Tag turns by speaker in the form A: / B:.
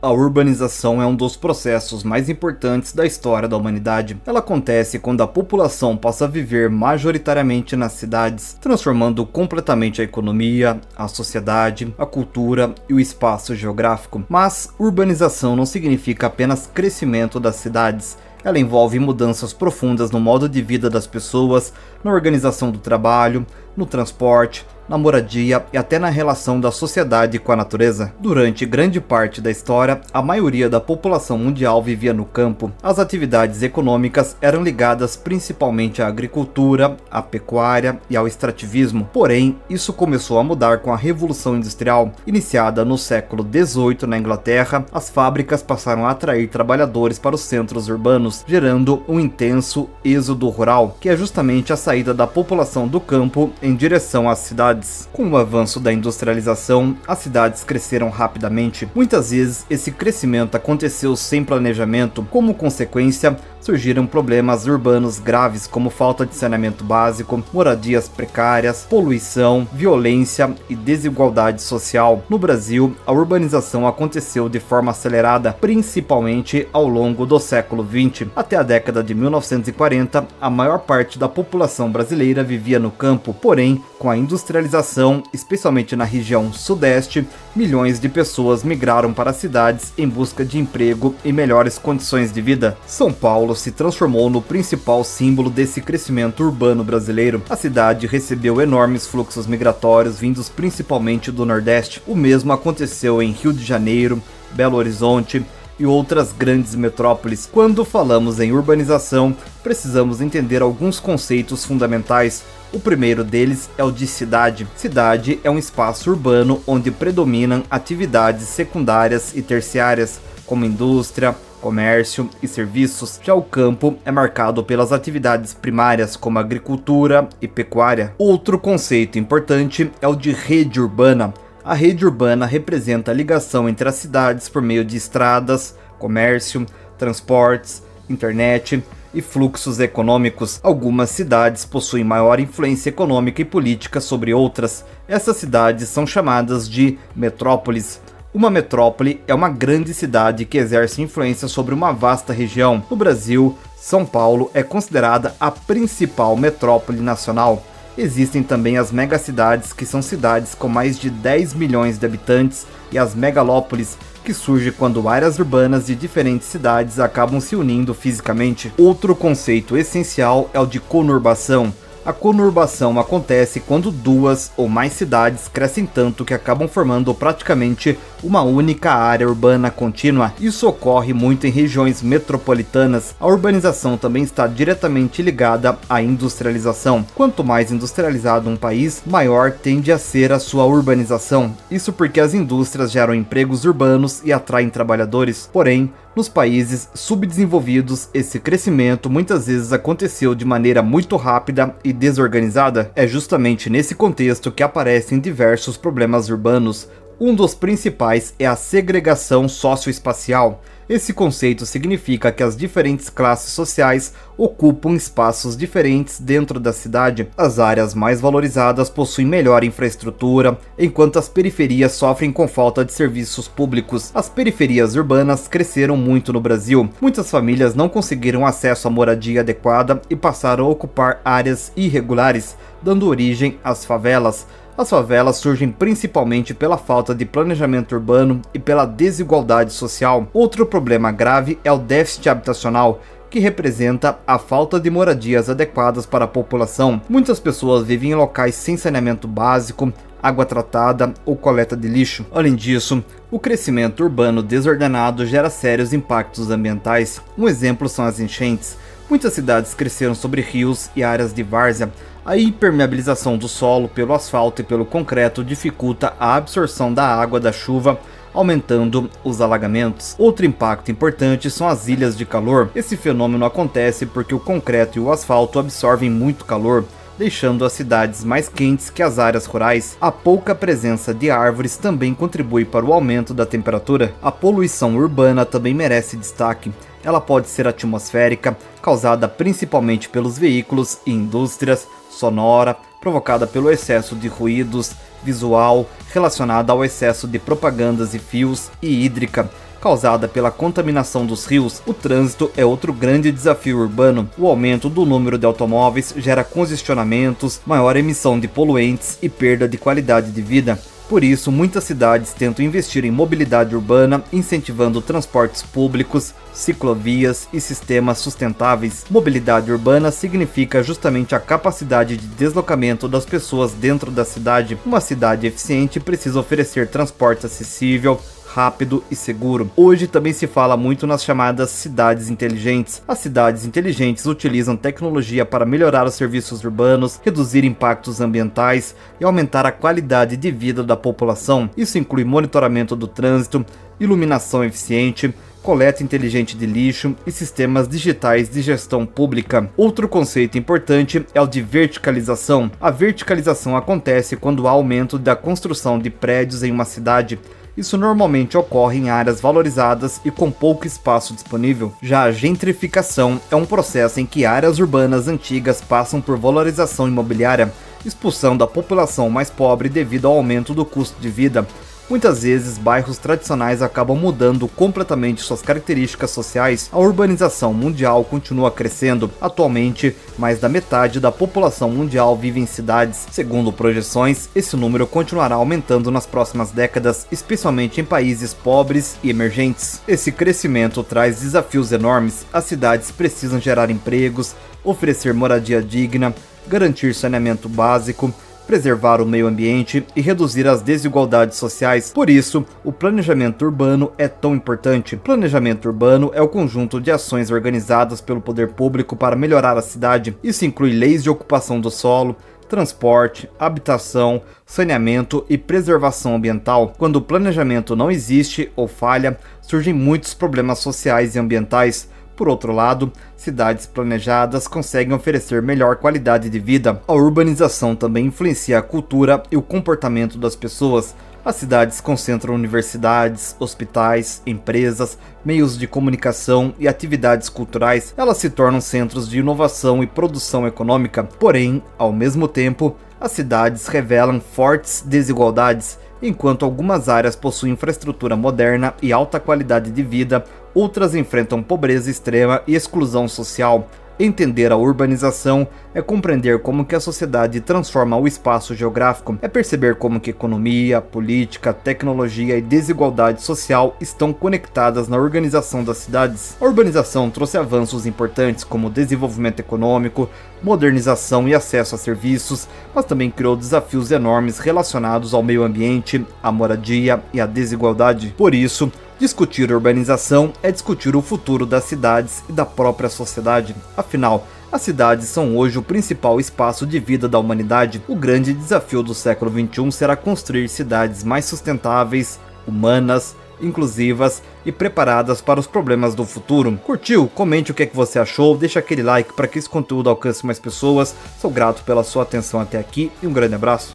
A: A urbanização é um dos processos mais importantes da história da humanidade. Ela acontece quando a população passa a viver majoritariamente nas cidades, transformando completamente a economia, a sociedade, a cultura e o espaço geográfico. Mas urbanização não significa apenas crescimento das cidades. Ela envolve mudanças profundas no modo de vida das pessoas, na organização do trabalho, no transporte, na moradia e até na relação da sociedade com a natureza. Durante grande parte da história, a maioria da população mundial vivia no campo. As atividades econômicas eram ligadas principalmente à agricultura, à pecuária e ao extrativismo. Porém, isso começou a mudar com a Revolução Industrial. Iniciada no século XVIII na Inglaterra, as fábricas passaram a atrair trabalhadores para os centros urbanos, gerando um intenso êxodo rural, que é justamente a saída da população do campo em direção às cidades. Com o avanço da industrialização, as cidades cresceram rapidamente. Muitas vezes, esse crescimento aconteceu sem planejamento. Como consequência, surgiram problemas urbanos graves como falta de saneamento básico, moradias precárias, poluição, violência e desigualdade social. No Brasil, a urbanização aconteceu de forma acelerada, principalmente ao longo do século XX. Até a década de 1940, a maior parte da população brasileira vivia no campo, porém, com a industrialização, especialmente na região sudeste, milhões de pessoas migraram para as cidades em busca de emprego e melhores condições de vida. São Paulo se transformou no principal símbolo desse crescimento urbano brasileiro. A cidade recebeu enormes fluxos migratórios vindos principalmente do Nordeste. O mesmo aconteceu em Rio de Janeiro, Belo Horizonte e outras grandes metrópoles. Quando falamos em urbanização, precisamos entender alguns conceitos fundamentais. O primeiro deles é o de cidade. Cidade é um espaço urbano onde predominam atividades secundárias e terciárias, como indústria, comércio e serviços. Já o campo é marcado pelas atividades primárias, como agricultura e pecuária. Outro conceito importante é o de rede urbana. A rede urbana representa a ligação entre as cidades por meio de estradas, comércio, transportes, internet e fluxos econômicos. Algumas cidades possuem maior influência econômica e política sobre outras. Essas cidades são chamadas de metrópoles. Uma metrópole é uma grande cidade que exerce influência sobre uma vasta região. No Brasil, São Paulo é considerada a principal metrópole nacional. Existem também as megacidades, que são cidades com mais de 10 milhões de habitantes, e as megalópolis, que surge quando áreas urbanas de diferentes cidades acabam se unindo fisicamente. Outro conceito essencial é o de conurbação. A conurbação acontece quando duas ou mais cidades crescem tanto que acabam formando praticamente uma única área urbana contínua. Isso ocorre muito em regiões metropolitanas. A urbanização também está diretamente ligada à industrialização. Quanto mais industrializado um país, maior tende a ser a sua urbanização. Isso porque as indústrias geram empregos urbanos e atraem trabalhadores. Porém, nos países subdesenvolvidos, esse crescimento muitas vezes aconteceu de maneira muito rápida e desorganizada. É justamente nesse contexto que aparecem diversos problemas urbanos. Um dos principais é a segregação socioespacial. Esse conceito significa que as diferentes classes sociais ocupam espaços diferentes dentro da cidade. As áreas mais valorizadas possuem melhor infraestrutura, enquanto as periferias sofrem com falta de serviços públicos. As periferias urbanas cresceram muito no Brasil. Muitas famílias não conseguiram acesso à moradia adequada e passaram a ocupar áreas irregulares, dando origem às favelas. As favelas surgem principalmente pela falta de planejamento urbano e pela desigualdade social. Outro problema grave é o déficit habitacional, que representa a falta de moradias adequadas para a população. Muitas pessoas vivem em locais sem saneamento básico, água tratada ou coleta de lixo. Além disso, o crescimento urbano desordenado gera sérios impactos ambientais. Um exemplo são as enchentes. Muitas cidades cresceram sobre rios e áreas de várzea. A impermeabilização do solo pelo asfalto e pelo concreto dificulta a absorção da água da chuva, aumentando os alagamentos. Outro impacto importante são as ilhas de calor. Esse fenômeno acontece porque o concreto e o asfalto absorvem muito calor, deixando as cidades mais quentes que as áreas rurais. A pouca presença de árvores também contribui para o aumento da temperatura. A poluição urbana também merece destaque. Ela pode ser atmosférica, causada principalmente pelos veículos e indústrias, sonora, provocada pelo excesso de ruídos, visual, relacionada ao excesso de propagandas e fios, e hídrica, causada pela contaminação dos rios, o trânsito é outro grande desafio urbano. O aumento do número de automóveis gera congestionamentos, maior emissão de poluentes e perda de qualidade de vida. Por isso, muitas cidades tentam investir em mobilidade urbana, incentivando transportes públicos, ciclovias e sistemas sustentáveis. Mobilidade urbana significa justamente a capacidade de deslocamento das pessoas dentro da cidade. Uma cidade eficiente precisa oferecer transporte acessível, rápido e seguro. Hoje também se fala muito nas chamadas cidades inteligentes. As cidades inteligentes utilizam tecnologia para melhorar os serviços urbanos, reduzir impactos ambientais e aumentar a qualidade de vida da população. Isso inclui monitoramento do trânsito, iluminação eficiente, coleta inteligente de lixo e sistemas digitais de gestão pública. Outro conceito importante é o de verticalização. A verticalização acontece quando há aumento da construção de prédios em uma cidade. Isso normalmente ocorre em áreas valorizadas e com pouco espaço disponível. Já a gentrificação é um processo em que áreas urbanas antigas passam por valorização imobiliária, expulsando a população mais pobre devido ao aumento do custo de vida. Muitas vezes, bairros tradicionais acabam mudando completamente suas características sociais. A urbanização mundial continua crescendo. Atualmente, mais da metade da população mundial vive em cidades. Segundo projeções, esse número continuará aumentando nas próximas décadas, especialmente em países pobres e emergentes. Esse crescimento traz desafios enormes. As cidades precisam gerar empregos, oferecer moradia digna, garantir saneamento básico, preservar o meio ambiente e reduzir as desigualdades sociais. Por isso, o planejamento urbano é tão importante. Planejamento urbano é o conjunto de ações organizadas pelo poder público para melhorar a cidade. Isso inclui leis de ocupação do solo, transporte, habitação, saneamento e preservação ambiental. Quando o planejamento não existe ou falha, surgem muitos problemas sociais e ambientais. Por outro lado, cidades planejadas conseguem oferecer melhor qualidade de vida. A urbanização também influencia a cultura e o comportamento das pessoas. As cidades concentram universidades, hospitais, empresas, meios de comunicação e atividades culturais. Elas se tornam centros de inovação e produção econômica. Porém, ao mesmo tempo, as cidades revelam fortes desigualdades. Enquanto algumas áreas possuem infraestrutura moderna e alta qualidade de vida, outras enfrentam pobreza extrema e exclusão social. Entender a urbanização é compreender como que a sociedade transforma o espaço geográfico, é perceber como que economia, política, tecnologia e desigualdade social estão conectadas na organização das cidades. A urbanização trouxe avanços importantes como desenvolvimento econômico, modernização e acesso a serviços, mas também criou desafios enormes relacionados ao meio ambiente, à moradia e à desigualdade. Por isso, discutir urbanização é discutir o futuro das cidades e da própria sociedade. Afinal, as cidades são hoje o principal espaço de vida da humanidade. O grande desafio do século XXI será construir cidades mais sustentáveis, humanas, inclusivas e preparadas para os problemas do futuro. Curtiu? Comente o que é que você achou, deixa aquele like para que esse conteúdo alcance mais pessoas. Sou grato pela sua atenção até aqui e um grande abraço.